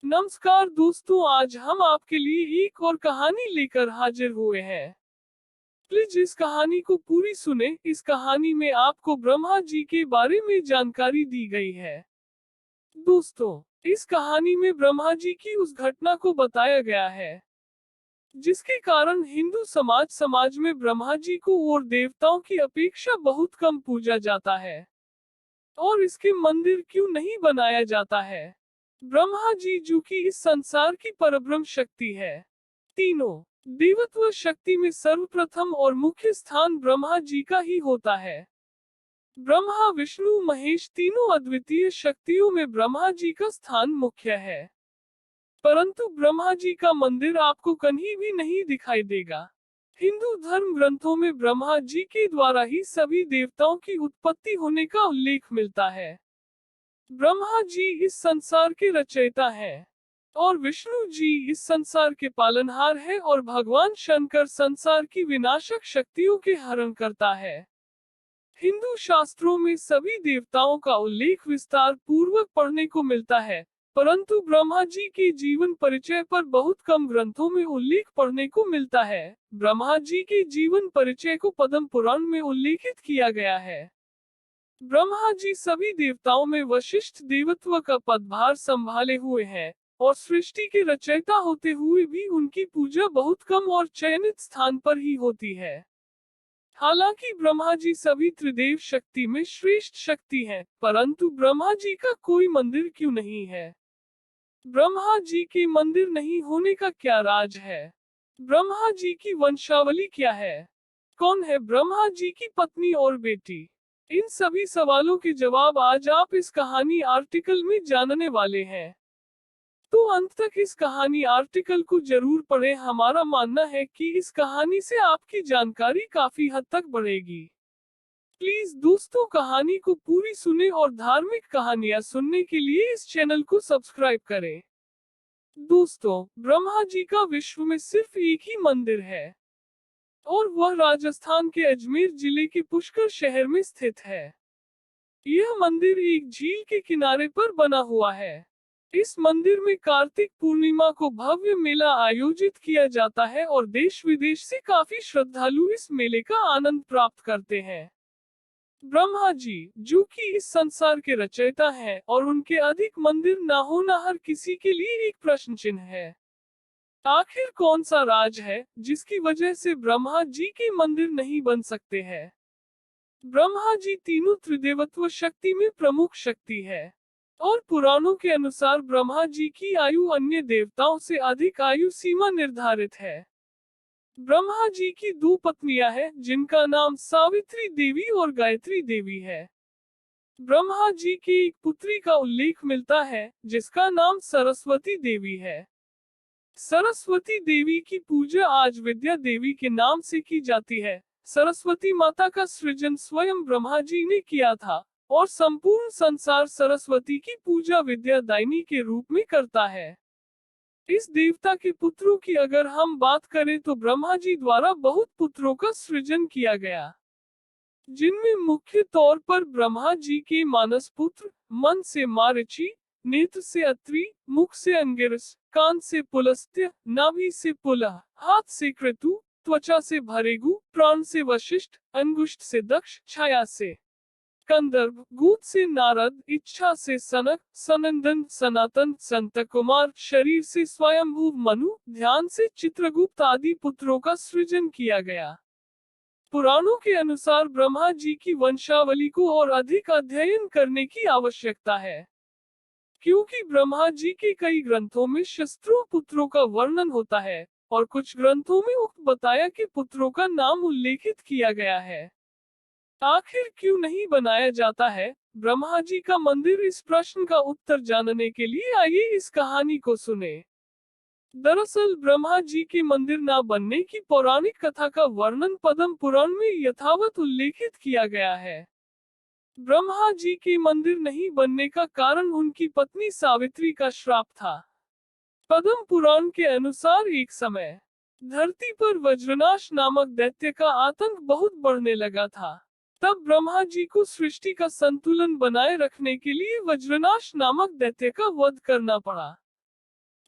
नमस्कार दोस्तों, आज हम आपके लिए एक और कहानी लेकर हाजिर हुए हैं। प्लीज इस कहानी को पूरी सुने। इस कहानी में आपको ब्रह्मा जी के बारे में जानकारी दी गई है। दोस्तों, इस कहानी में ब्रह्मा जी की उस घटना को बताया गया है जिसके कारण हिंदू समाज में ब्रह्मा जी को और देवताओं की अपेक्षा बहुत कम पूजा जाता है और इसके मंदिर क्यों नहीं बनाया जाता है। ब्रह्मा जी जो कि इस संसार की परब्रह्म शक्ति है। तीनों देवत्व शक्ति में सर्वप्रथम और मुख्य स्थान ब्रह्मा जी का ही होता है। ब्रह्मा विष्णु महेश तीनों अद्वितीय शक्तियों में ब्रह्मा जी का स्थान मुख्य है। परंतु ब्रह्मा जी का मंदिर आपको कहीं भी नहीं दिखाई देगा। हिंदू धर्म ग्रंथों में ब्रह्मा जी के द्वारा ही सभी देवताओं की उत्पत्ति होने का उल्लेख मिलता है। ब्रह्मा जी इस संसार के रचयिता हैं और विष्णु जी इस संसार के पालनहार है और भगवान शंकर संसार की विनाशक शक्तियों के हरण करता है। हिंदू शास्त्रों में सभी देवताओं का उल्लेख विस्तार पूर्वक पढ़ने को मिलता है, परंतु ब्रह्मा जी के जीवन परिचय पर बहुत कम ग्रंथों में उल्लेख पढ़ने को मिलता है। ब्रह्मा जी के जीवन परिचय को पद्म पुराण में उल्लेखित किया गया है। ब्रह्मा जी सभी देवताओं में वशिष्ठ देवत्व का पदभार संभाले हुए हैं और सृष्टि के रचयिता होते हुए भी उनकी पूजा बहुत कम और चयनित स्थान पर ही होती है। हालांकि ब्रह्मा जी सभी त्रिदेव शक्ति में श्रेष्ठ शक्ति हैं, परंतु ब्रह्मा जी का कोई मंदिर क्यों नहीं है? ब्रह्मा जी के मंदिर नहीं होने का क्या राज है? ब्रह्मा जी की वंशावली क्या है? कौन है ब्रह्मा जी की पत्नी और बेटी? इन सभी सवालों के जवाब आज आप इस कहानी आर्टिकल में जानने वाले हैं। तो अंत तक इस कहानी आर्टिकल को जरूर पढ़ें। हमारा मानना है कि इस कहानी से आपकी जानकारी काफी हद तक बढ़ेगी। प्लीज दोस्तों, कहानी को पूरी सुने और धार्मिक कहानियां सुनने के लिए इस चैनल को सब्सक्राइब करें। दोस्तों, ब्रह्मा जी का विश्व में सिर्फ एक ही मंदिर है और वह राजस्थान के अजमेर जिले के पुष्कर शहर में स्थित है। यह मंदिर एक झील के किनारे पर बना हुआ है। इस मंदिर में कार्तिक पूर्णिमा को भव्य मेला आयोजित किया जाता है और देश विदेश से काफी श्रद्धालु इस मेले का आनंद प्राप्त करते हैं। ब्रह्मा जी जो कि इस संसार के रचयिता हैं और उनके अधिक मंदिर ना होना हर किसी के लिए एक प्रश्न चिन्ह है। आखिर कौन सा राज है जिसकी वजह से ब्रह्मा जी के मंदिर नहीं बन सकते हैं? ब्रह्मा जी तीनों त्रिदेवत्व शक्ति में प्रमुख शक्ति है और पुराणों के अनुसार ब्रह्मा जी की आयु अन्य देवताओं से अधिक आयु सीमा निर्धारित है। ब्रह्मा जी की दो पत्नियां हैं जिनका नाम सावित्री देवी और गायत्री देवी है। ब्रह्मा जी की एक पुत्री का उल्लेख मिलता है जिसका नाम सरस्वती देवी है। सरस्वती देवी की पूजा आज विद्या देवी के नाम से की जाती है। सरस्वती माता का सृजन स्वयं ब्रह्मा जी ने किया था और संपूर्ण संसार सरस्वती की पूजा विद्यादायिनी के रूप में करता है। इस देवता के पुत्रों की अगर हम बात करें तो ब्रह्मा जी द्वारा बहुत पुत्रों का सृजन किया गया, जिनमें मुख्य तौर पर ब्रह्मा जी के मानस पुत्र, मन से मारीचि, नेत्र से अत्रि, मुख से अंगिरस, कान से पुलस्त्य, नाभि से पुलह, हाथ से क्रतु, त्वचा से भरेगु, प्राण से वशिष्ठ, अंगुष्ठ से दक्ष, छाया से कंदर्प, गुद से नारद, इच्छा से सनक, सनंदन, सनातन, संत कुमार, शरीर से स्वयंभू मनु, ध्यान से चित्रगुप्त आदि पुत्रों का सृजन किया गया। पुराणों के अनुसार ब्रह्मा जी की वंशावली को और अधिक अध्ययन करने की आवश्यकता है, क्योंकि ब्रह्मा जी के कई ग्रंथों में शस्त्रों पुत्रों का वर्णन होता है और कुछ ग्रंथों में उक्त बताया कि पुत्रों का नाम उल्लेखित किया गया है। आखिर क्यों नहीं बनाया जाता है ब्रह्मा जी का मंदिर? इस प्रश्न का उत्तर जानने के लिए आइए इस कहानी को सुने। दरअसल ब्रह्मा जी के मंदिर न बनने की पौराणिक कथा का वर्णन पद्म पुराण में यथावत उल्लेखित किया गया है। ब्रह्मा जी के मंदिर नहीं बनने का कारण उनकी पत्नी सावित्री का श्राप था। पद्म पुराण के अनुसार एक समय धरती पर वज्रनाश नामक दैत्य का आतंक बहुत बढ़ने लगा था। तब ब्रह्मा जी को सृष्टि का संतुलन बनाए रखने के लिए वज्रनाश नामक दैत्य का वध करना पड़ा।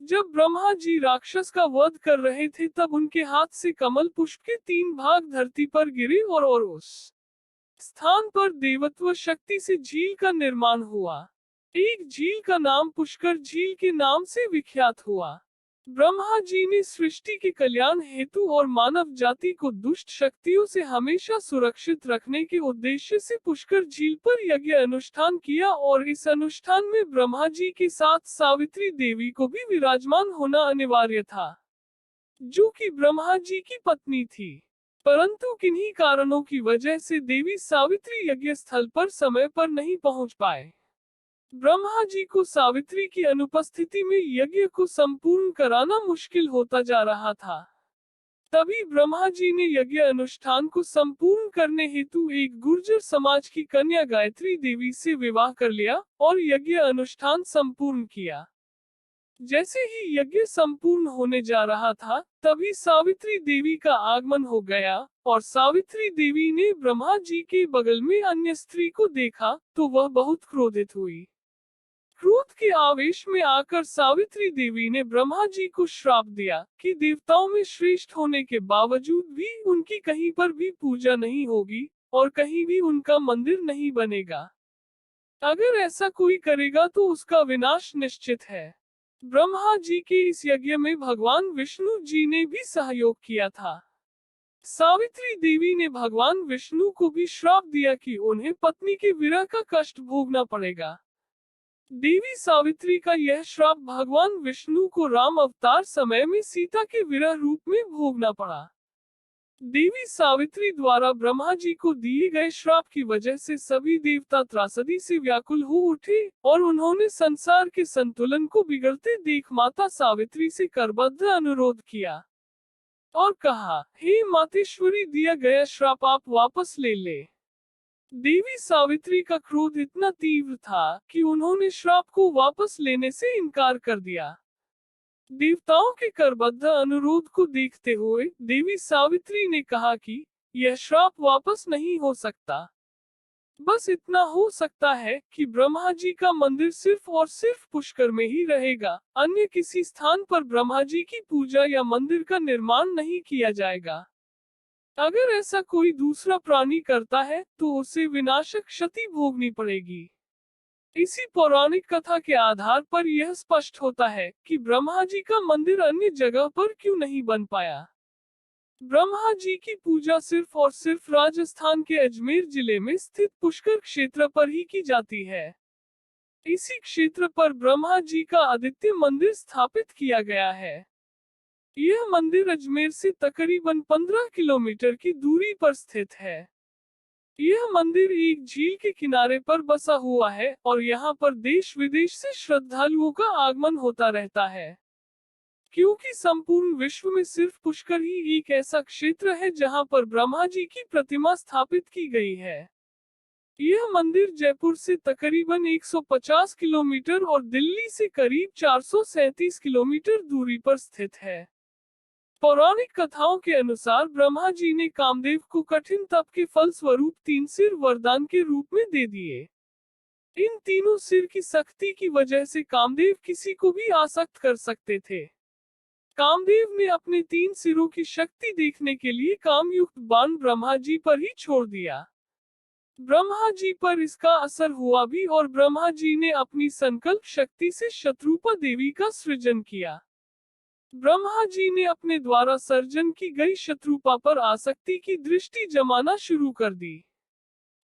जब ब्रह्मा जी राक्षस का वध कर रहे थे तब उनके हाथ से कमल पुष्प के 3 भाग धरती पर गिरे और उस स्थान पर देवत्व शक्ति से झील का निर्माण हुआ। एक झील का नाम पुष्कर झील के नाम से विख्यात हुआ। ब्रह्मा जी ने सृष्टि के कल्याण हेतु और मानव जाति को दुष्ट शक्तियों से हमेशा सुरक्षित रखने के उद्देश्य से पुष्कर झील पर यज्ञ अनुष्ठान किया और इस अनुष्ठान में ब्रह्मा जी के साथ सावित्री देवी को भी विराजमान होना अनिवार्य था, जो कि ब्रह्मा जी की पत्नी थी। परंतु किन्हीं कारणों की वजह से देवी सावित्री यज्ञ स्थल पर समय पर नहीं पहुंच पाए। ब्रह्मा जी को सावित्री की अनुपस्थिति में यज्ञ को संपूर्ण कराना मुश्किल होता जा रहा था। तभी ब्रह्मा जी ने यज्ञ अनुष्ठान को संपूर्ण करने हेतु एक गुर्जर समाज की कन्या गायत्री देवी से विवाह कर लिया और यज्ञ अनुष्ठान संपूर्ण किया। जैसे ही यज्ञ संपूर्ण होने जा रहा था, तभी सावित्री देवी का आगमन हो गया और सावित्री देवी ने ब्रह्मा जी के बगल में अन्य स्त्री को देखा तो वह बहुत क्रोधित हुई। क्रोध के आवेश में आकर सावित्री देवी ने ब्रह्मा जी को श्राप दिया कि देवताओं में श्रेष्ठ होने के बावजूद भी उनकी कहीं पर भी पूजा नहीं होगी और कहीं भी उनका मंदिर नहीं बनेगा। अगर ऐसा कोई करेगा तो उसका विनाश निश्चित है। ब्रह्मा जी के इस यज्ञ में भगवान विष्णु जी ने भी सहयोग किया था। सावित्री देवी ने भगवान विष्णु को भी श्राप दिया कि उन्हें पत्नी के विरह का कष्ट भोगना पड़ेगा। देवी सावित्री का यह श्राप भगवान विष्णु को राम अवतार समय में सीता के विरह रूप में भोगना पड़ा। देवी सावित्री द्वारा ब्रह्मा जी को दिए गए श्राप की वजह से सभी देवता त्रासदी से व्याकुल हो उठे और उन्होंने संसार के संतुलन को बिगड़ते देख माता सावित्री से करबद्ध अनुरोध किया और कहा, हे मातेश्वरी, दिया गया श्राप आप वापस ले ले। देवी सावित्री का क्रोध इतना तीव्र था कि उन्होंने श्राप को वापस लेने से इनकार कर दिया। देवताओं के करबद्ध अनुरोध को देखते हुए देवी सावित्री ने कहा कि यह श्राप वापस नहीं हो सकता। बस इतना हो सकता है कि ब्रह्मा जी का मंदिर सिर्फ और सिर्फ पुष्कर में ही रहेगा, अन्य किसी स्थान पर ब्रह्मा जी की पूजा या मंदिर का निर्माण नहीं किया जाएगा। अगर ऐसा कोई दूसरा प्राणी करता है तो उसे विनाशक क्षति भोगनी पड़ेगी। इसी पौराणिक कथा के आधार पर यह स्पष्ट होता है कि ब्रह्मा जी का मंदिर अन्य जगह पर क्यों नहीं बन पाया। ब्रह्मा जी की पूजा सिर्फ और सिर्फ राजस्थान के अजमेर जिले में स्थित पुष्कर क्षेत्र पर ही की जाती है। इसी क्षेत्र पर ब्रह्मा जी का आदित्य मंदिर स्थापित किया गया है। यह मंदिर अजमेर से तकरीबन 15 किलोमीटर की दूरी पर स्थित है। यह मंदिर एक झील के किनारे पर बसा हुआ है और यहाँ पर देश विदेश से श्रद्धालुओं का आगमन होता रहता है। क्योंकि संपूर्ण विश्व में सिर्फ पुष्कर ही एक ऐसा क्षेत्र है जहाँ पर ब्रह्मा जी की प्रतिमा स्थापित की गई है। यह मंदिर जयपुर से तकरीबन 150 किलोमीटर और दिल्ली से करीब 437 किलोमीटर दूरी पर स्थित है। पौराणिक कथाओं के अनुसार ब्रह्मा जी ने कामदेव को कठिन तप के फल स्वरूप 3 सिर वरदान के रूप में दे दिए। इन तीनों सिर की शक्ति की वजह से कामदेव किसी को भी आसक्त कर सकते थे। कामदेव ने अपने 3 सिरों की शक्ति देखने के लिए कामयुक्त बाण ब्रह्मा जी पर ही छोड़ दिया। ब्रह्मा जी पर इसका असर हुआ भी और ब्रह्मा जी ने अपनी संकल्प शक्ति से शत्रुपा देवी का सृजन किया। ब्रह्मा जी ने अपने द्वारा सर्जन की गई शत्रुपा पर आसक्ति की दृष्टि जमाना शुरू कर दी,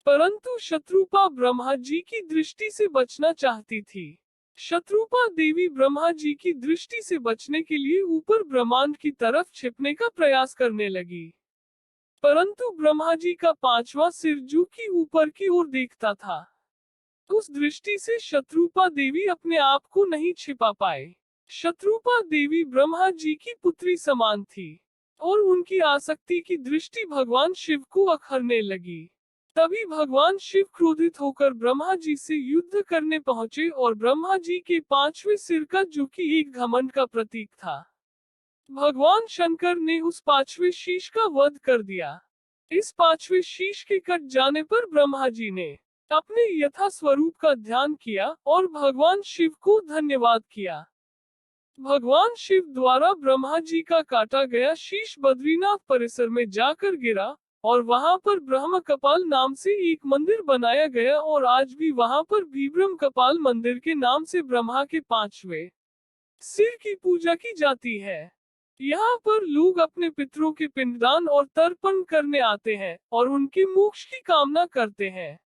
परंतु शत्रुपा ब्रह्मा जी की दृष्टि से बचना चाहती थी। शत्रुपा देवी ब्रह्मा जी की दृष्टि से बचने के लिए ऊपर ब्रह्मांड की तरफ छिपने का प्रयास करने लगी, परंतु ब्रह्मा जी का 5वां सिर जो कि ऊपर की ओर देखता था, उस दृष्टि से शत्रुपा देवी अपने आप को नहीं छिपा पाए। शत्रुपा देवी ब्रह्मा जी की पुत्री समान थी और उनकी आसक्ति की दृष्टि भगवान शिव को अखरने लगी। तभी भगवान शिव क्रोधित होकर ब्रह्मा जी से युद्ध करने पहुंचे और ब्रह्मा जी के 5वें सिर का, जो कि एक घमंड का प्रतीक था, भगवान शंकर ने उस 5वें शीश का वध कर दिया। इस 5वें शीश के कट जाने पर ब्रह्मा जी ने अपने यथा स्वरूप का ध्यान किया और भगवान शिव को धन्यवाद किया। भगवान शिव द्वारा ब्रह्मा जी का काटा गया शीश बद्रीनाथ परिसर में जाकर गिरा और वहां पर ब्रह्म कपाल नाम से एक मंदिर बनाया गया और आज भी वहां पर भी ब्रह्म कपाल मंदिर के नाम से ब्रह्मा के 5वें सिर की पूजा की जाती है। यहाँ पर लोग अपने पितरों के पिंडदान और तर्पण करने आते हैं और उनके मोक्ष की कामना करते हैं।